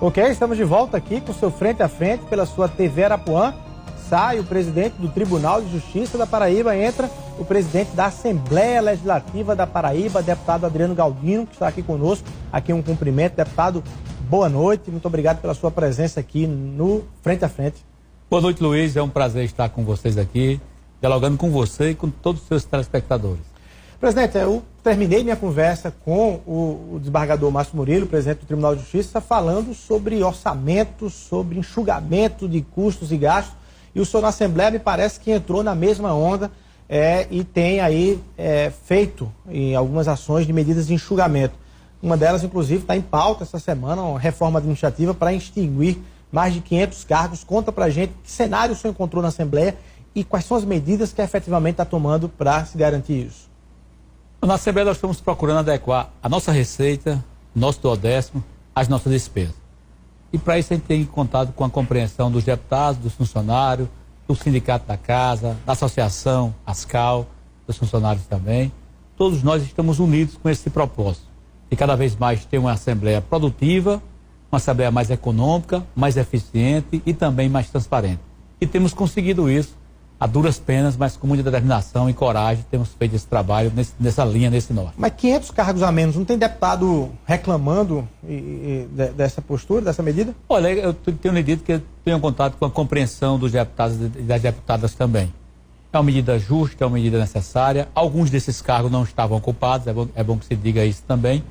Ok, estamos de volta aqui com o seu Frente a Frente pela sua TV Arapuã. Sai o presidente do Tribunal de Justiça da Paraíba, entra o presidente da Assembleia Legislativa da Paraíba, deputado Adriano Galdino, que está aqui conosco. Aqui um cumprimento. Deputado, boa noite, muito obrigado pela sua presença aqui no Frente a Frente. Boa noite, Luiz, é um prazer estar com vocês aqui, dialogando com você e com todos os seus telespectadores. Presidente, eu terminei minha conversa com o desembargador Márcio Murilo, presidente do Tribunal de Justiça, falando sobre orçamento, sobre enxugamento de custos e gastos. E o senhor na Assembleia me parece que entrou na mesma onda e tem aí feito em algumas ações de medidas de enxugamento. Uma delas, inclusive, está em pauta essa semana, uma reforma administrativa para extinguir mais de 500 cargos. Conta pra gente que cenário o senhor encontrou na Assembleia e quais são as medidas que efetivamente está tomando para se garantir isso. Na Assembleia nós estamos procurando adequar a nossa receita, nosso duodécimo, às nossas despesas. E para isso a gente tem contado com a compreensão dos deputados, dos funcionários, do Sindicato da Casa, da Associação Ascal, dos funcionários também. Todos nós estamos unidos com esse propósito. E cada vez mais ter uma Assembleia produtiva, uma Assembleia mais econômica, mais eficiente e também mais transparente. E temos conseguido isso a duras penas, mas com muita determinação e coragem, temos feito esse trabalho nessa linha, nesse norte. Mas 500 cargos a menos, não tem deputado reclamando dessa postura, dessa medida? Olha, eu tenho lhe dito que eu tenho contato com a compreensão dos deputados e das deputadas também. É uma medida justa, é uma medida necessária. Alguns desses cargos não estavam ocupados, é bom que se diga isso também,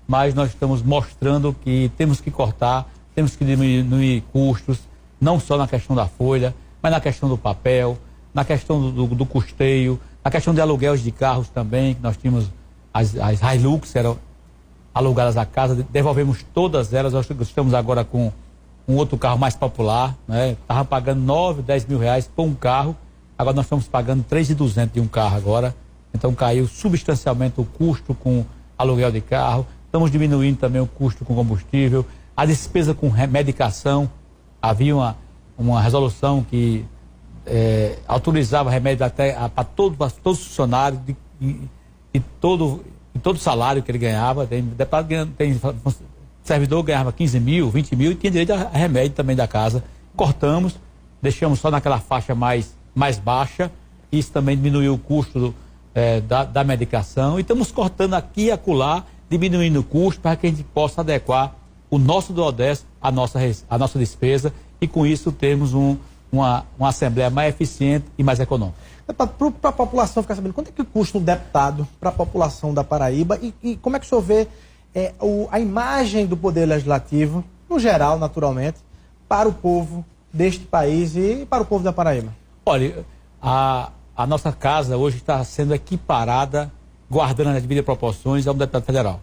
mas nós estamos mostrando que temos que cortar, temos que diminuir custos, não só na questão da folha, mas na questão do papel, na questão do custeio, na questão de aluguéis de carros também, que nós tínhamos as Hilux, eram alugadas à casa, devolvemos todas elas, nós estamos agora com um outro carro mais popular, né? Estava pagando 9, 10 mil reais por um carro, agora nós estamos pagando 3.200 de um carro agora, então caiu substancialmente o custo com aluguel de carro, estamos diminuindo também o custo com combustível, a despesa com medicação, havia uma resolução que autorizava remédio até para todos os funcionários e todo salário que ele ganhava. Tem servidor que ganhava 15 mil, 20 mil e tinha direito a remédio também da casa. Cortamos, deixamos só naquela faixa mais baixa. Isso também diminuiu o custo da medicação. E estamos cortando aqui e acolá, diminuindo o custo para que a gente possa adequar o nosso duodécimo à nossa despesa e com isso termos uma Assembleia mais eficiente e mais econômica. Para a população ficar sabendo, quanto é que custa um deputado para a população da Paraíba e como é que o senhor vê a imagem do Poder Legislativo, no geral, naturalmente, para o povo deste país e para o povo da Paraíba? Olha, a nossa casa hoje está sendo equiparada, guardando as devidas proporções, ao deputado federal.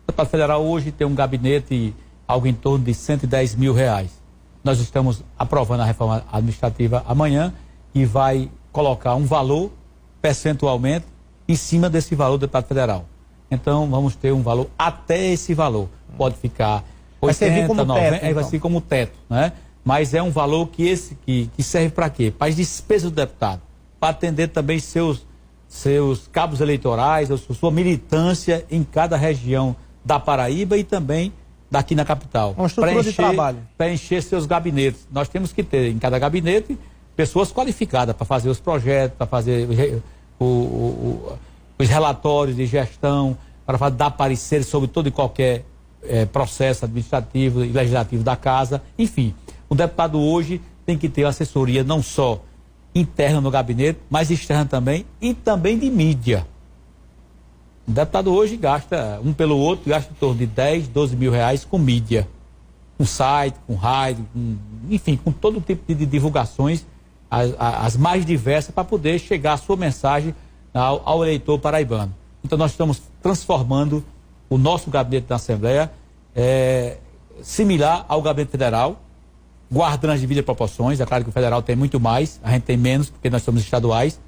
O deputado federal hoje tem um gabinete algo em torno de 110 mil reais. Nós estamos aprovando a reforma administrativa amanhã e vai colocar um valor percentualmente em cima desse valor do deputado federal. Então vamos ter um valor até esse valor. Pode ficar 80, 90, vai ser como teto, né? Mas é um valor que serve para quê? Para as despesas do deputado, para atender também seus cabos eleitorais, sua militância em cada região da Paraíba e também daqui na capital. Uma estrutura de trabalho. Para encher seus gabinetes. Nós temos que ter em cada gabinete pessoas qualificadas para fazer os projetos, para fazer os relatórios de gestão, para dar pareceres sobre todo e qualquer processo administrativo e legislativo da casa. Enfim, o deputado hoje tem que ter assessoria não só interna no gabinete, mas externa também e também de mídia. O deputado hoje gasta, um pelo outro, gasta em torno de 10, 12 mil reais com mídia, com site, com rádio, enfim, com todo tipo de divulgações, as mais diversas, para poder chegar a sua mensagem ao eleitor paraibano. Então nós estamos transformando o nosso gabinete da Assembleia similar ao gabinete federal, guardando as devidas proporções. É claro que o federal tem muito mais, a gente tem menos, porque nós somos estaduais.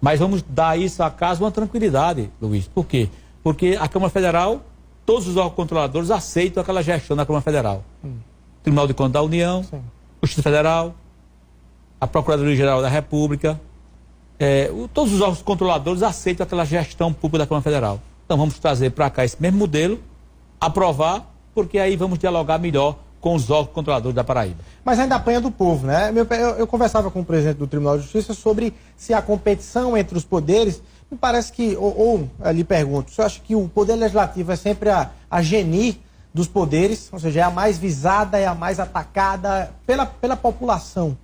Mas vamos dar isso à casa uma tranquilidade, Luiz. Por quê? Porque a Câmara Federal, todos os órgãos controladores aceitam aquela gestão da Câmara Federal. Tribunal de Contas da União, sim. Justiça Federal, a Procuradoria-Geral da República, todos os órgãos controladores aceitam aquela gestão pública da Câmara Federal. Então vamos trazer para cá esse mesmo modelo, aprovar, porque aí vamos dialogar melhor com os órgãos controladores da Paraíba. Mas ainda apanha do povo, né? Eu conversava com o presidente do Tribunal de Justiça sobre se a competição entre os poderes, me parece que, lhe pergunto, você acha que o Poder Legislativo é sempre a geni dos poderes, ou seja, é a mais visada, é a mais atacada pela população?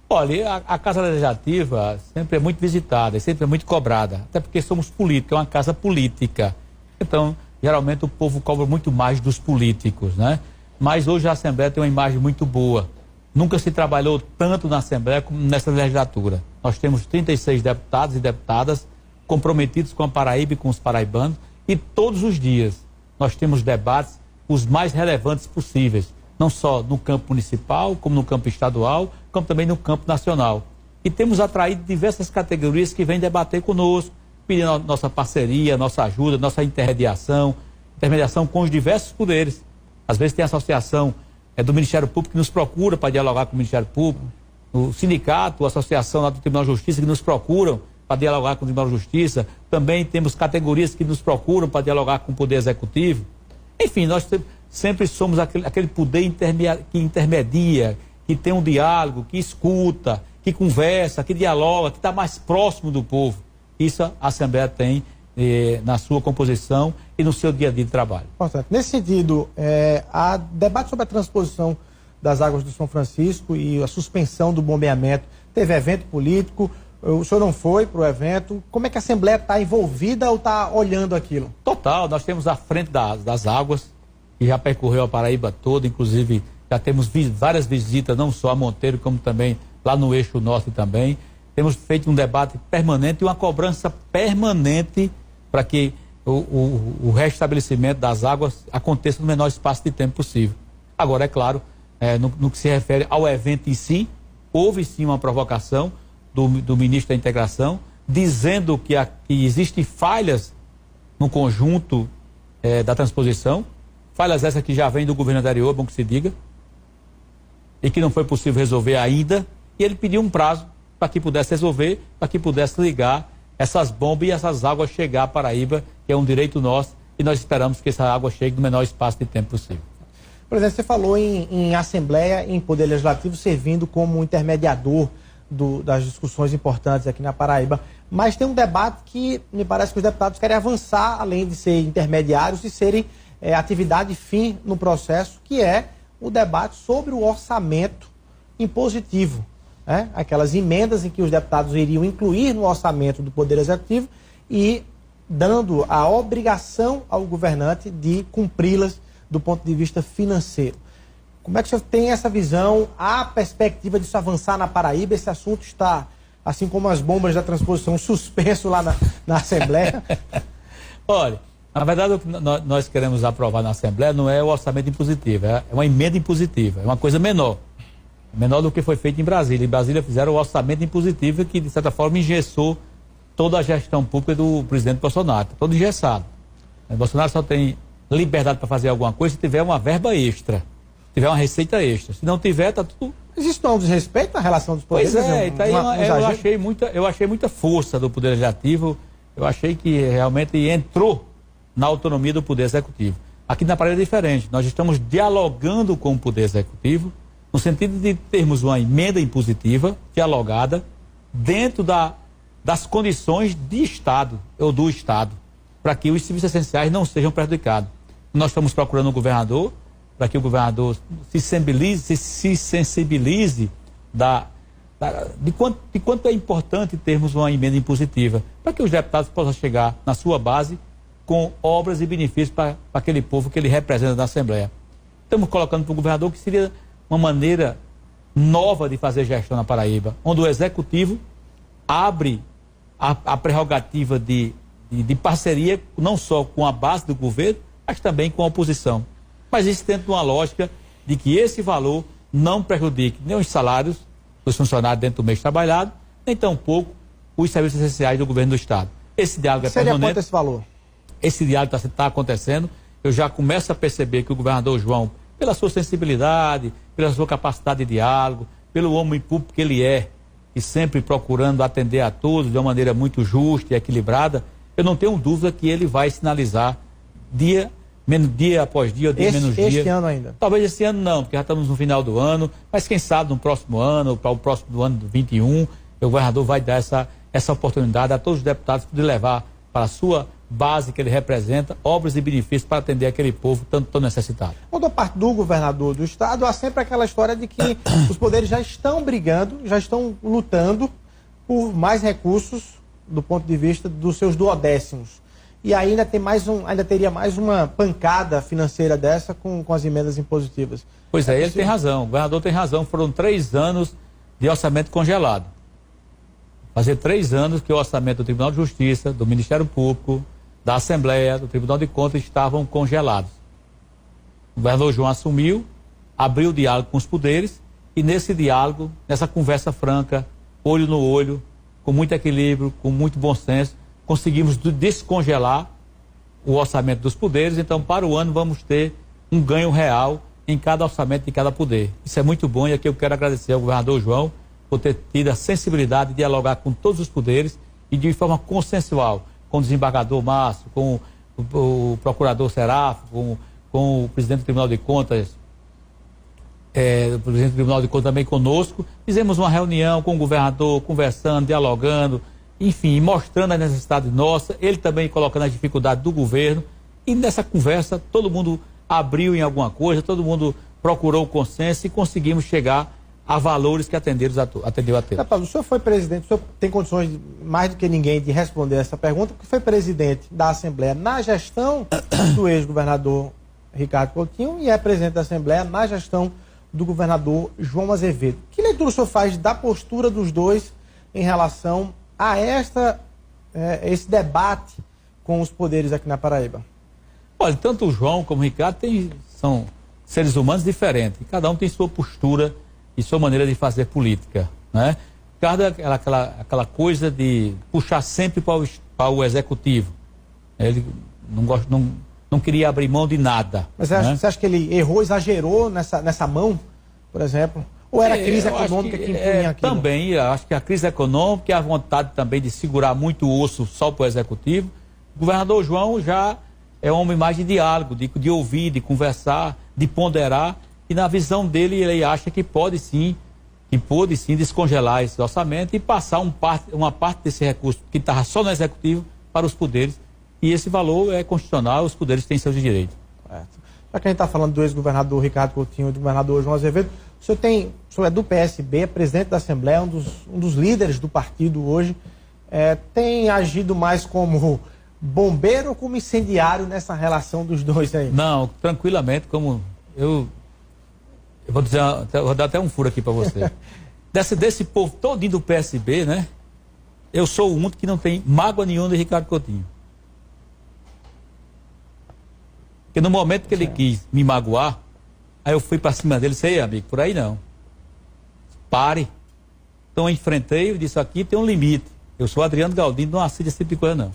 Olha, a Casa Legislativa sempre é muito visitada, sempre é muito cobrada, até porque somos políticos, é uma casa política. Então, geralmente o povo cobra muito mais dos políticos, né? Mas hoje a Assembleia tem uma imagem muito boa. Nunca se trabalhou tanto na Assembleia como nessa legislatura. Nós temos 36 deputados e deputadas comprometidos com a Paraíba e com os paraibanos, e todos os dias nós temos debates os mais relevantes possíveis, não só no campo municipal, como no campo estadual, como também no campo nacional. E temos atraído diversas categorias que vêm debater conosco, pedindo nossa parceria, nossa ajuda, nossa intermediação com os diversos poderes. Às vezes tem a associação do Ministério Público que nos procura para dialogar com o Ministério Público, o sindicato, a associação lá do Tribunal de Justiça que nos procuram para dialogar com o Tribunal de Justiça. Também temos categorias que nos procuram para dialogar com o Poder Executivo. Enfim, nós sempre somos aquele poder que intermedia, que tem um diálogo, que escuta, que conversa, que dialoga, que está mais próximo do povo. Isso a Assembleia tem na sua composição e no seu dia a dia de trabalho. Portanto, nesse sentido, há debate sobre a transposição das águas do São Francisco e a suspensão do bombeamento. Teve evento político, o senhor não foi para o evento. Como é que a Assembleia está envolvida ou está olhando aquilo? Total, nós temos a frente das águas, que já percorreu a Paraíba toda, inclusive já temos várias visitas, não só a Monteiro, como também lá no eixo norte também. Temos feito um debate permanente e uma cobrança permanente para que o restabelecimento das águas aconteça no menor espaço de tempo possível. Agora, é claro, no que se refere ao evento em si, houve sim uma provocação do ministro da Integração, dizendo que existem falhas no conjunto da transposição, falhas essas que já vêm do governo anterior, bom que se diga, e que não foi possível resolver ainda, e ele pediu um prazo para que pudesse resolver, para que pudesse ligar essas bombas e essas águas chegar à Paraíba, que é um direito nosso, e nós esperamos que essa água chegue no menor espaço de tempo possível. Presidente, você falou em Assembleia, em Poder Legislativo, servindo como intermediador das discussões importantes aqui na Paraíba, mas tem um debate que me parece que os deputados querem avançar, além de ser intermediários, e serem atividade fim no processo, que é o debate sobre o orçamento impositivo. Aquelas emendas em que os deputados iriam incluir no orçamento do Poder Executivo e dando a obrigação ao governante de cumpri-las do ponto de vista financeiro. Como é que o senhor tem essa visão? Há perspectiva disso avançar na Paraíba? Esse assunto está, assim como as bombas da transposição, suspenso lá na Assembleia? Olha, na verdade o que nós queremos aprovar na Assembleia não é o orçamento impositivo, é uma emenda impositiva, é uma coisa menor do que foi feito em Brasília. Em Brasília fizeram o orçamento impositivo que, de certa forma, engessou toda a gestão pública do presidente Bolsonaro, todo engessado. O Bolsonaro só tem liberdade para fazer alguma coisa se tiver uma verba extra, se tiver uma receita extra. Se não tiver, está tudo... Existe um desrespeito na relação dos poderes? Pois é, eu achei muita força do Poder Legislativo, eu achei que realmente entrou na autonomia do Poder Executivo. Aqui na Paraíba é diferente, nós estamos dialogando com o Poder Executivo, no sentido de termos uma emenda impositiva dialogada dentro das condições de Estado, ou do Estado, para que os serviços essenciais não sejam prejudicados. Nós estamos procurando o governador, para que o governador se sensibilize de quanto é importante termos uma emenda impositiva, para que os deputados possam chegar na sua base com obras e benefícios para aquele povo que ele representa na Assembleia. Estamos colocando para o governador que seria uma maneira nova de fazer gestão na Paraíba, onde o Executivo abre a prerrogativa de parceria, não só com a base do governo, mas também com a oposição. Mas isso dentro de uma lógica de que esse valor não prejudique nem os salários dos funcionários dentro do mês trabalhado, nem tampouco os serviços essenciais do governo do Estado. Esse diálogo é permanente. Seria quanto esse valor? Esse diálogo está acontecendo. Eu já começo a perceber que o governador João, pela sua sensibilidade, pela sua capacidade de diálogo, pelo homem público que ele é, e sempre procurando atender a todos de uma maneira muito justa e equilibrada, eu não tenho dúvida que ele vai sinalizar dia menos dia após dia, menos dia. Este ano ainda? Talvez esse ano não, porque já estamos no final do ano, mas quem sabe no próximo ano, para o próximo do ano de 21, o governador vai dar essa oportunidade a todos os deputados de levar para a sua base que ele representa, obras e benefícios para atender aquele povo tão necessitado. Quando a parte do governador do estado, há sempre aquela história de que os poderes já estão brigando, já estão lutando por mais recursos do ponto de vista dos seus duodécimos. E ainda teria mais uma pancada financeira dessa com as emendas impositivas. Pois é, ele tem razão, o governador tem razão, foram 3 anos de orçamento congelado. Fazer 3 anos que o orçamento do Tribunal de Justiça, do Ministério Público, da Assembleia, do Tribunal de Contas estavam congelados. O governador João assumiu, abriu o diálogo com os poderes e nesse diálogo, nessa conversa franca, olho no olho, com muito equilíbrio, com muito bom senso, conseguimos descongelar o orçamento dos poderes. Então, para o ano, vamos ter um ganho real em cada orçamento de cada poder. Isso é muito bom e aqui eu quero agradecer ao governador João por ter tido a sensibilidade de dialogar com todos os poderes e de forma consensual, com o desembargador Márcio, com o procurador Serafo, com o presidente do Tribunal de Contas, o presidente do Tribunal de Contas também conosco. Fizemos uma reunião com o governador, conversando, dialogando, enfim, mostrando a necessidade nossa, ele também colocando as dificuldades do governo. E nessa conversa, todo mundo abriu em alguma coisa, todo mundo procurou o consenso e conseguimos chegar a valores que atendeu a todos. Deputado, o senhor foi presidente, o senhor tem condições, mais do que ninguém, de responder essa pergunta, porque foi presidente da Assembleia na gestão do ex-governador Ricardo Coutinho e é presidente da Assembleia na gestão do governador João Azevedo. Que leitura o senhor faz da postura dos dois em relação a esse debate com os poderes aqui na Paraíba? Olha, tanto o João como o Ricardo são seres humanos diferentes, cada um tem sua postura e sua maneira de fazer política, né? Ricardo é aquela coisa de puxar sempre para o executivo. Ele não queria abrir mão de nada. Mas você acha que ele errou, exagerou nessa mão, por exemplo? Ou era a crise econômica que impunha aquilo? Também, eu acho que a crise econômica e a vontade também de segurar muito o osso só para o executivo. O governador João já é um homem mais de diálogo, de ouvir, de conversar, de ponderar. E na visão dele, ele acha que pôde sim descongelar esse orçamento e passar uma parte desse recurso que estava só no executivo para os poderes. E esse valor é constitucional, os poderes têm seus direitos. Já que a gente está falando do ex-governador Ricardo Coutinho e do governador João Azevedo, o senhor é do PSB, é presidente da Assembleia, um dos líderes do partido hoje, tem agido mais como bombeiro ou como incendiário nessa relação dos dois aí? Não, tranquilamente, como eu vou dizer, vou dar até um furo aqui para você. desse povo todinho do PSB, né? Eu sou o único que não tem mágoa nenhuma de Ricardo Coutinho. Porque no momento que ele quis me magoar, aí eu fui para cima dele e disse: ei, amigo, por aí não. Pare. Então eu enfrentei e disse: aqui tem um limite. Eu sou Adriano Galdino, não aceito esse tipo de coisa, não.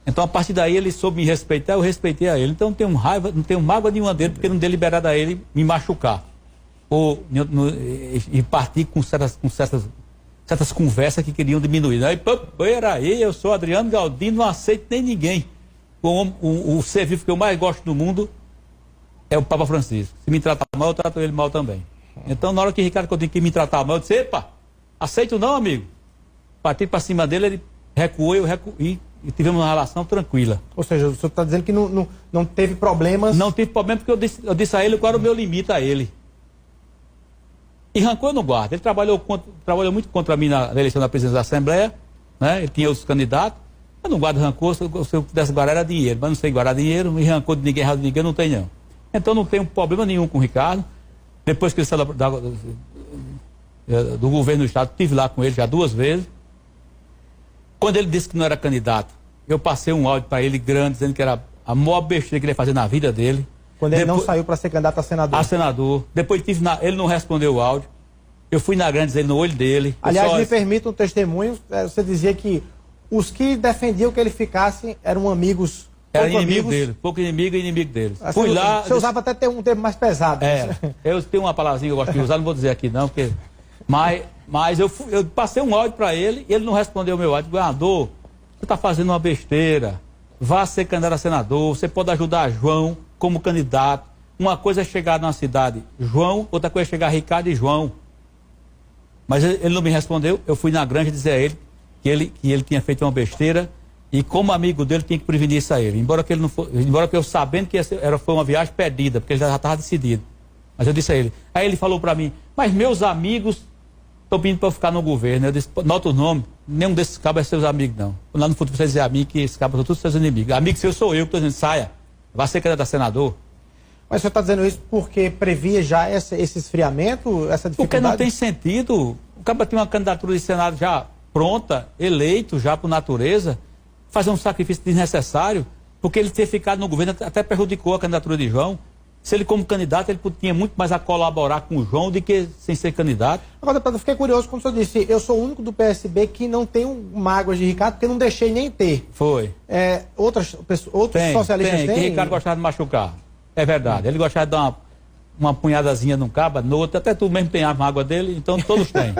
Então a partir daí ele soube me respeitar, eu respeitei a ele. Então não tenho raiva, não tenho mágoa nenhuma dele, porque não dei liberado a ele me machucar. Ou e partir com certas conversas que queriam diminuir. Aí, peraí, eu sou Adriano Galdino, não aceito nem ninguém. O ser vivo que eu mais gosto do mundo é o Papa Francisco. Se me tratar mal, eu trato ele mal também. Então, na hora que Ricardo Coutinho quis me tratar mal, eu disse: epa, aceito não, amigo. Parti para cima dele, ele recuou, eu recuei e tivemos uma relação tranquila. Ou seja, o senhor está dizendo que não teve problemas? Não tive problema, porque eu disse a ele qual era o meu limite a ele. E rancor eu não guardo. Ele trabalhou muito contra mim na eleição da presidência da Assembleia, né? Ele tinha outros candidatos. Eu não guardo rancor, se eu pudesse guardar era dinheiro, mas não sei guardar dinheiro, e rancor de ninguém, errado de ninguém, não tem não. Então não tenho problema nenhum com o Ricardo. Depois que ele saiu do governo do estado, estive lá com ele já 2 vezes. Quando ele disse que não era candidato, eu passei um áudio para ele grande, dizendo que era a maior besteira que ele ia fazer na vida dele. Quando ele não saiu para ser candidato a senador. A senador. Depois ele não respondeu o áudio. Eu fui na grande dizer no olho dele. Aliás, me permita um testemunho. Você dizia que os que defendiam que ele ficasse eram amigos. Era inimigo dele, pouco inimigo e inimigo deles. Fui lá. Você usava até um termo mais pesado. Eu tenho uma palavrinha que eu gosto de usar, não vou dizer aqui não, porque. Mas eu passei um áudio para ele e ele não respondeu o meu áudio. Governador, você está fazendo uma besteira. vá ser candidato a senador, você pode ajudar João como candidato. Uma coisa é chegar numa cidade, João, outra coisa é chegar Ricardo e João. Mas ele não me respondeu, eu fui na granja dizer a ele que ele tinha feito uma besteira e como amigo dele tinha que prevenir isso a ele. Embora que eu sabendo que foi uma viagem perdida, porque ele já estava decidido. Mas eu disse a ele. Aí ele falou para mim, mas meus amigos estão pedindo para eu ficar no governo. Eu disse, nota o nome, nenhum desses cabos é seus amigos, não. Lá no futuro você dizer a mim que esses cabos são todos seus inimigos. Amigo seu sou eu que estou dizendo, saia, vai ser candidato a senador. Mas o senhor está dizendo isso porque previa já esse esfriamento, essa dificuldade? Porque não tem sentido. O cabo tem uma candidatura de Senado já pronta, eleito já por natureza, fazer um sacrifício desnecessário, porque ele ter ficado no governo até prejudicou a candidatura de João. Se ele como candidato, ele tinha muito mais a colaborar com o João do que sem ser candidato. Agora, deputado, eu fiquei curioso, como o senhor disse, eu sou o único do PSB que não tem mágoas de Ricardo, porque não deixei nem ter. Foi. Outros socialistas têm? Que Ricardo gostava de machucar. É verdade. Ele gostava de dar uma punhadazinha num cabo, no outro, até tu mesmo tem a mágoa dele, então todos têm.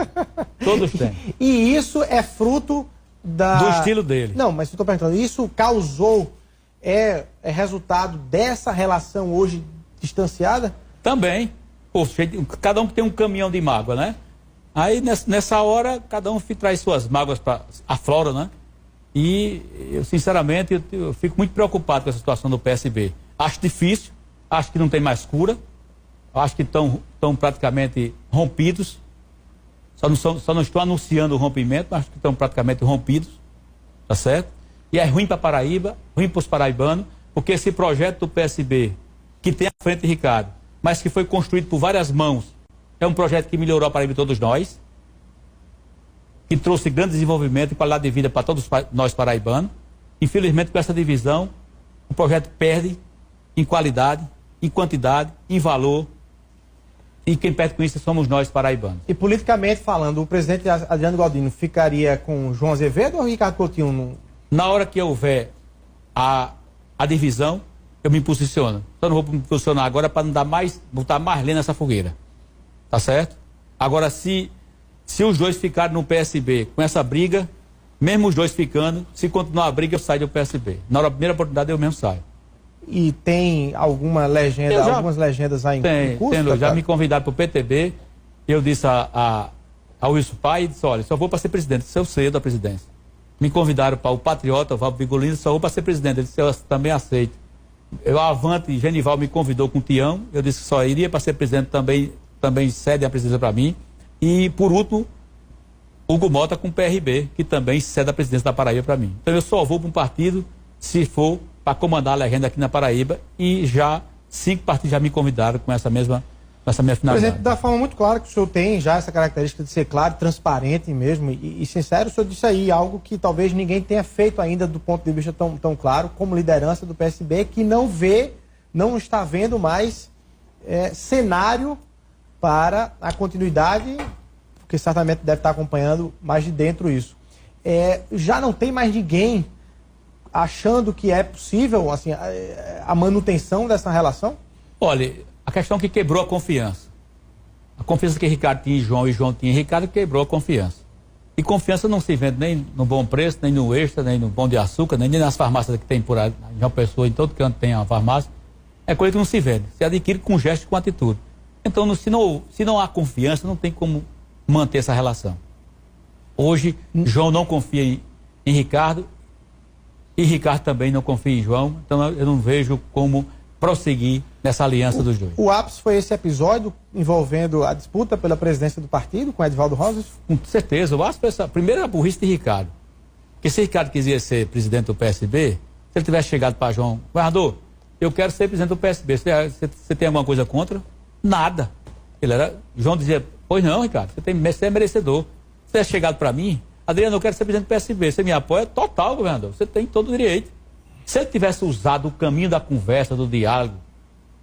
Todos têm. E isso é fruto do estilo dele. Não, mas eu estou perguntando, isso causou, é resultado dessa relação hoje distanciada? Também. Poxa, cada um tem um caminhão de mágoa, né? Aí nessa hora, cada um traz suas mágoas para aflora, né? E eu, sinceramente, eu fico muito preocupado com essa situação do PSB. Acho difícil, acho que não tem mais cura, acho que estão praticamente rompidos. Só não estou anunciando o rompimento, mas acho que estão praticamente rompidos, tá certo? E é ruim para Paraíba, ruim para os paraibanos, porque esse projeto do PSB, que tem à frente Ricardo, mas que foi construído por várias mãos, é um projeto que melhorou a Paraíba de todos nós, que trouxe grande desenvolvimento e qualidade de vida para todos nós paraibanos. Infelizmente, com essa divisão, o projeto perde em qualidade, em quantidade, em valor, e quem perde com isso somos nós paraibanos. E politicamente falando, o presidente Adriano Galdino ficaria com João Azevedo ou Ricardo Coutinho? Na hora que houver a divisão, eu me posiciono. Só não vou me posicionar agora para não botar mais lenha nessa fogueira. Tá certo? Agora, se os dois ficarem no PSB com essa briga, mesmo os dois ficando, se continuar a briga, eu saio do PSB. Na hora da primeira oportunidade, eu mesmo saio. E tem algumas legendas aí em curso? Tem, já me convidaram para o PTB, eu disse ao Wilson Pai, disse, olha, só vou para ser presidente, se eu sei da presidência. Me convidaram para o Patriota, o Valdo Vigolino, só vou para ser presidente, ele disse, eu também aceito. Eu, Avante, Genival me convidou com o Tião, eu disse que só iria para ser presidente, também cede a presidência para mim. E, por último, Hugo Mota com o PRB, que também cede a presidência da Paraíba para mim. Então eu só vou para um partido, se for para comandar a legenda aqui na Paraíba, e 5 partidos já me convidaram com essa minha finalidade. Presidente, da forma muito clara que o senhor tem já essa característica de ser claro, transparente mesmo e sincero, o senhor disse aí algo que talvez ninguém tenha feito ainda do ponto de vista tão claro, como liderança do PSB, que não está vendo mais cenário para a continuidade, porque certamente deve estar acompanhando mais de dentro isso. Já não tem mais ninguém achando que é possível assim, a manutenção dessa relação? Olha, a questão que quebrou a confiança. A confiança que Ricardo tinha em João e João tinha em Ricardo quebrou a confiança. E confiança não se vende nem no Bom Preço, nem no Extra, nem no Pão de Açúcar, nem nas farmácias que tem por aí, em João Pessoa, em todo canto tem uma farmácia. É coisa que não se vende, se adquire com gesto e com atitude. Então, se não há confiança, não tem como manter essa relação. Hoje, João não confia em Ricardo e Ricardo também não confia em João, então eu não vejo como prosseguir nessa aliança dos dois. O ápice foi esse episódio envolvendo a disputa pela presidência do partido com Edivaldo Rosas? Com certeza. O ápice, primeiro, a burrice de Ricardo. Porque se Ricardo quisesse ser presidente do PSB, se ele tivesse chegado para João, governador, eu quero ser presidente do PSB, você tem alguma coisa contra? Nada. João dizia, pois não, Ricardo, você é merecedor. Se tivesse chegado para mim, Adriano, eu quero ser presidente do PSB, você me apoia? Total, governador, você tem todo o direito. Se ele tivesse usado o caminho da conversa, do diálogo,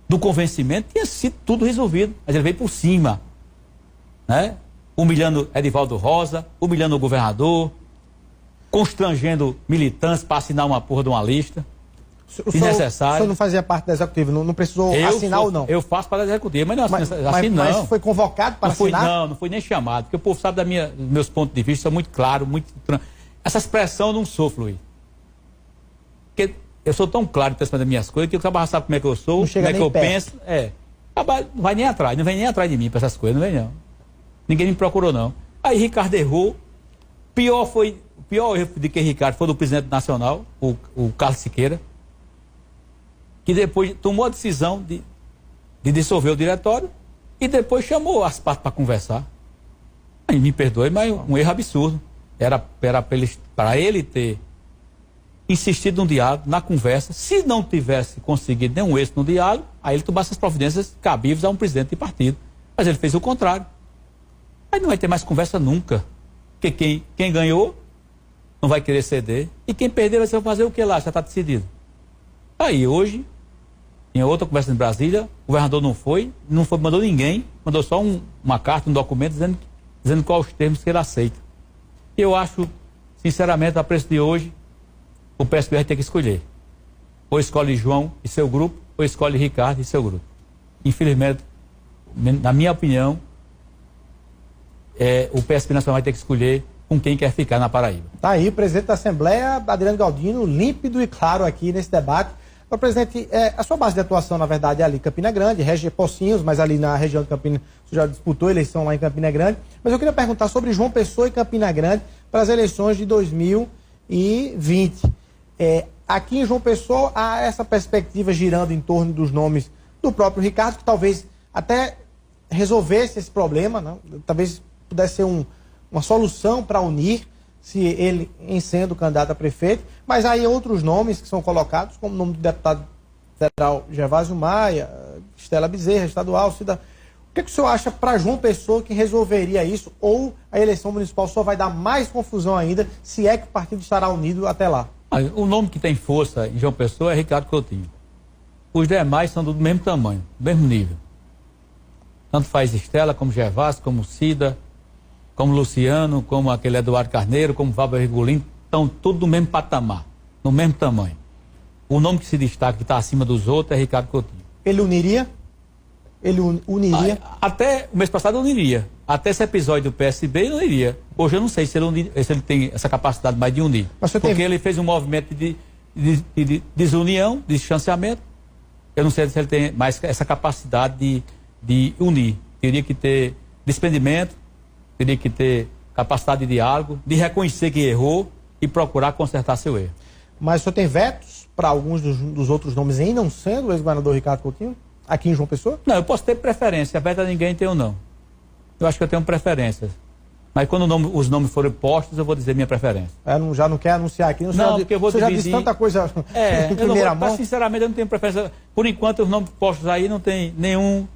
do convencimento, tinha sido tudo resolvido. Mas ele veio por cima, né? Humilhando Edivaldo Rosa, humilhando o governador, constrangendo militantes para assinar uma porra de uma lista. Desnecessário. O senhor não fazia parte da executiva, não precisou assinar ou não? Eu faço parte da executiva, mas não assino não. Mas foi convocado para assinar? Não fui nem chamado, porque o povo sabe dos meus pontos de vista, são muito claros, muito... Essa expressão eu não sofro, Luiz. Porque Eu sou tão claro em das minhas coisas que o cara sabe como é que eu sou, como é que eu penso. Não vai nem atrás, não vem nem atrás de mim para essas coisas, não vem não. Ninguém me procurou, não. Aí Ricardo errou. O pior erro de que Ricardo foi do presidente nacional, o Carlos Siqueira, que depois tomou a decisão de dissolver o diretório e depois chamou as partes para conversar. Aí me perdoe, mas um erro absurdo. Era para ele ter insistido no diálogo, na conversa. Se não tivesse conseguido nenhum êxito no diálogo, aí ele tomasse as providências cabíveis a um presidente de partido. Mas ele fez o contrário. Aí não vai ter mais conversa nunca. Porque quem ganhou não vai querer ceder. E quem perdeu vai fazer o que lá? Já está decidido. Aí hoje, em outra conversa em Brasília, o governador não foi, mandou ninguém, mandou só uma carta, um documento dizendo quais os termos que ele aceita. Eu acho, sinceramente, a preço de hoje, o PSB vai ter que escolher. Ou escolhe João e seu grupo, ou escolhe Ricardo e seu grupo. Infelizmente, na minha opinião, o PSB Nacional vai ter que escolher com quem quer ficar na Paraíba. Tá aí o presidente da Assembleia, Adriano Galdino, límpido e claro aqui nesse debate. Então, presidente, a sua base de atuação, na verdade, é ali em Campina Grande, rege Pocinhos, mas ali na região de Campina, você já disputou a eleição lá em Campina Grande. Mas eu queria perguntar sobre João Pessoa e Campina Grande para as eleições de 2020. Aqui em João Pessoa, há essa perspectiva girando em torno dos nomes do próprio Ricardo, que talvez até resolvesse esse problema, né? Talvez pudesse ser uma solução para unir, se ele em sendo candidato a prefeito, mas aí outros nomes que são colocados, como o nome do deputado federal Gervásio Maia, Estela Bezerra, estadual, Cida. O que o senhor acha para João Pessoa que resolveria isso, ou a eleição municipal só vai dar mais confusão ainda, se é que o partido estará unido até lá? O nome que tem força em João Pessoa é Ricardo Coutinho. Os demais são do mesmo tamanho, do mesmo nível. Tanto faz Estela, como Gervásio, como Cida, como Luciano, como aquele Eduardo Carneiro, como Fábio Rigolino, estão todos do mesmo patamar, no mesmo tamanho. O nome que se destaca, que está acima dos outros, é Ricardo Coutinho. Ele uniria? Ele uniria? Até o mês passado uniria. Até esse episódio do PSB ele uniria. Hoje eu não sei se ele tem essa capacidade mais de unir. Porque ele fez um movimento de desunião, de distanciamento. Eu não sei se ele tem mais essa capacidade de unir. Teria que ter desprendimento, teria que ter capacidade de diálogo, de reconhecer que errou e procurar consertar seu erro. Mas o senhor tem vetos para alguns dos outros nomes em não sendo o ex-governador Ricardo Coutinho? Aqui em João Pessoa? Não, eu posso ter preferência. Veto a ninguém tem ou não. Eu acho que eu tenho preferências. Mas quando os nomes forem postos, eu vou dizer minha preferência. Já não quer anunciar aqui? Não, porque eu vou dividir. Você já disse tanta coisa em primeira mão. Sinceramente, eu não tenho preferência. Por enquanto, os nomes postos aí não tem nenhum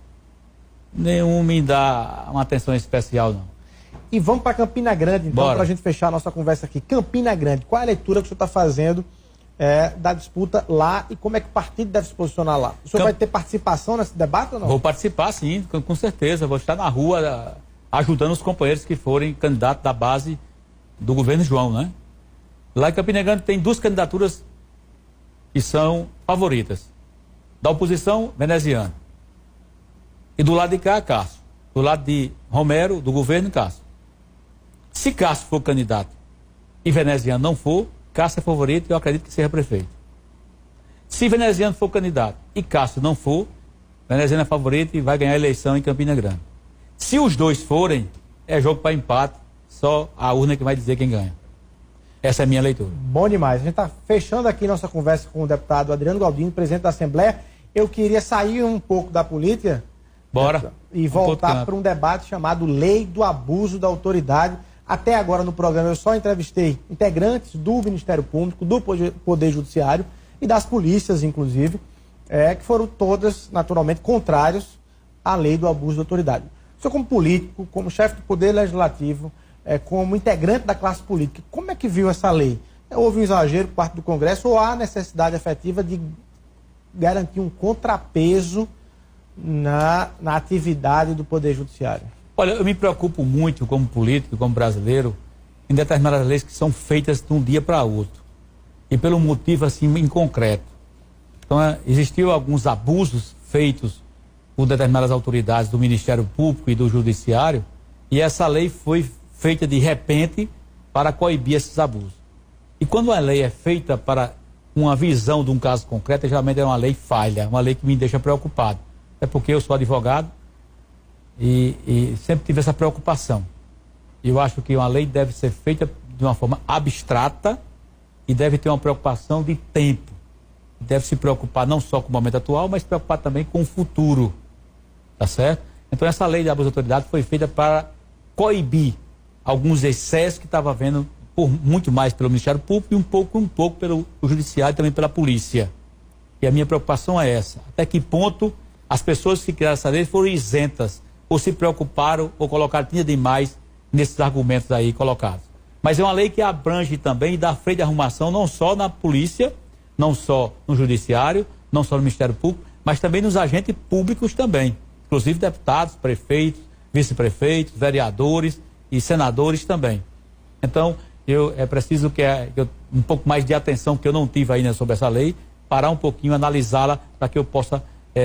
me dá uma atenção especial, não. E vamos para Campina Grande, então, para a gente fechar a nossa conversa aqui. Campina Grande, qual é a leitura que o senhor está fazendo da disputa lá e como é que o partido deve se posicionar lá? O senhor vai ter participação nesse debate ou não? Vou participar, sim, com certeza. Vou estar na rua ajudando os companheiros que forem candidatos da base do governo João, né? Lá em Campina Grande tem duas candidaturas que são favoritas. Da oposição, veneziano. E do lado de cá, Cássio. Do lado de Romero, do governo, Cássio. Se Cássio for candidato e veneziano não for, Cássio é favorito e eu acredito que seja prefeito. Se veneziano for candidato e Cássio não for, veneziano é favorito e vai ganhar a eleição em Campina Grande. Se os dois forem, é jogo para empate, só a urna que vai dizer quem ganha. Essa é a minha leitura. Bom demais. A gente está fechando aqui nossa conversa com o deputado Adriano Galdino, presidente da Assembleia. Eu queria sair um pouco da política. Bora. E voltar para um debate chamado Lei do Abuso da Autoridade. Até agora no programa eu só entrevistei integrantes do Ministério Público, do Poder Judiciário e das polícias, inclusive, que foram todas, naturalmente, contrários à Lei do Abuso da Autoridade. O senhor, como político, como chefe do Poder Legislativo, como integrante da classe política, como é que viu essa lei? Houve um exagero por parte do Congresso ou há necessidade efetiva de garantir um contrapeso na atividade do Poder Judiciário? Olha, eu me preocupo muito como político, como brasileiro, em determinadas leis que são feitas de um dia para outro. E pelo motivo, assim, em concreto. Então, existiu alguns abusos feitos por determinadas autoridades do Ministério Público e do Judiciário, e essa lei foi feita de repente para coibir esses abusos. E quando a lei é feita para uma visão de um caso concreto, geralmente é uma lei falha, uma lei que me deixa preocupado. É porque eu sou advogado e sempre tive essa preocupação. Eu acho que uma lei deve ser feita de uma forma abstrata e deve ter uma preocupação de tempo. Deve se preocupar não só com o momento atual, mas se preocupar também com o futuro. Tá certo? Então essa lei de abuso de autoridade foi feita para coibir alguns excessos que estava havendo muito mais pelo Ministério Público e um pouco pelo Judiciário e também pela Polícia. E a minha preocupação é essa. Até que ponto as pessoas que criaram essa lei foram isentas, ou se preocuparam, ou colocaram tinha demais nesses argumentos aí colocados. Mas é uma lei que abrange também e dá freio de arrumação não só na Polícia, não só no Judiciário, não só no Ministério Público, mas também nos agentes públicos também. Inclusive deputados, prefeitos, vice-prefeitos, vereadores e senadores também. Então, é preciso que um pouco mais de atenção que eu não tive ainda sobre essa lei, parar um pouquinho, analisá-la para que eu possa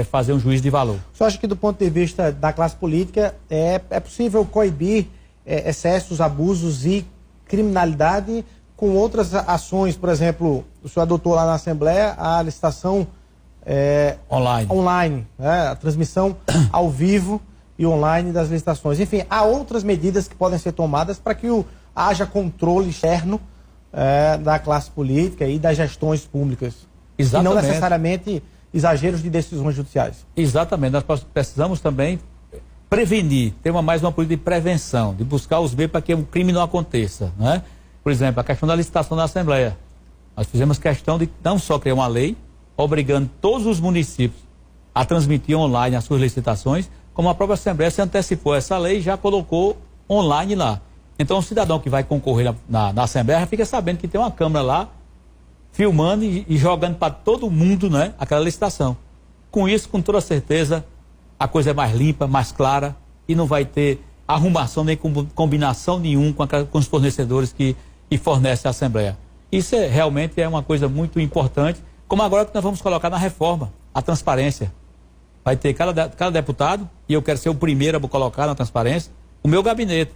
fazer um juízo de valor. Você acha que do ponto de vista da classe política é possível coibir excessos, abusos e criminalidade com outras ações? Por exemplo, o senhor adotou lá na Assembleia a licitação online, né? A transmissão ao vivo e online das licitações. Enfim, há outras medidas que podem ser tomadas para que haja controle externo da classe política e das gestões públicas. Exatamente. E não necessariamente exageros de decisões judiciais. Exatamente. Nós precisamos também prevenir, ter mais uma política de prevenção, de buscar os meios para que o crime não aconteça, né? Por exemplo, a questão da licitação da Assembleia. Nós fizemos questão de não só criar uma lei, obrigando todos os municípios a transmitir online as suas licitações, como a própria Assembleia se antecipou a essa lei e já colocou online lá. Então o cidadão que vai concorrer na Assembleia já fica sabendo que tem uma câmera lá, filmando e jogando para todo mundo, né, aquela licitação. Com isso, com toda certeza, a coisa é mais limpa, mais clara e não vai ter arrumação nem combinação nenhum com os fornecedores que fornecem a Assembleia. Isso realmente é uma coisa muito importante, como agora que nós vamos colocar na reforma, a transparência. Vai ter cada deputado, e eu quero ser o primeiro a colocar na transparência, o meu gabinete,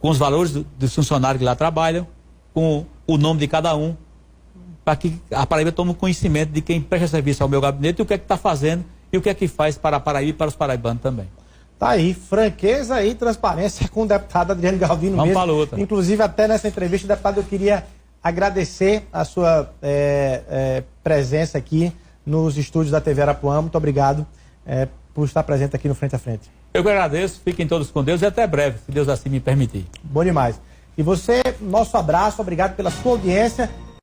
com os valores dos funcionários que lá trabalham, com o nome de cada um, para que a Paraíba tome conhecimento de quem presta serviço ao meu gabinete e o que é que está fazendo e o que é que faz para a Paraíba e para os paraibanos também. Tá aí, franqueza e transparência com o deputado Adriano Galdino. Vamos mesmo. para a luta. Inclusive, até nessa entrevista, deputado, eu queria agradecer a sua presença aqui nos estúdios da TV Arapuã. Muito obrigado por estar presente aqui no Frente a Frente. Eu que agradeço, fiquem todos com Deus e até breve, se Deus assim me permitir. Bom demais. E você, nosso abraço, obrigado pela sua audiência.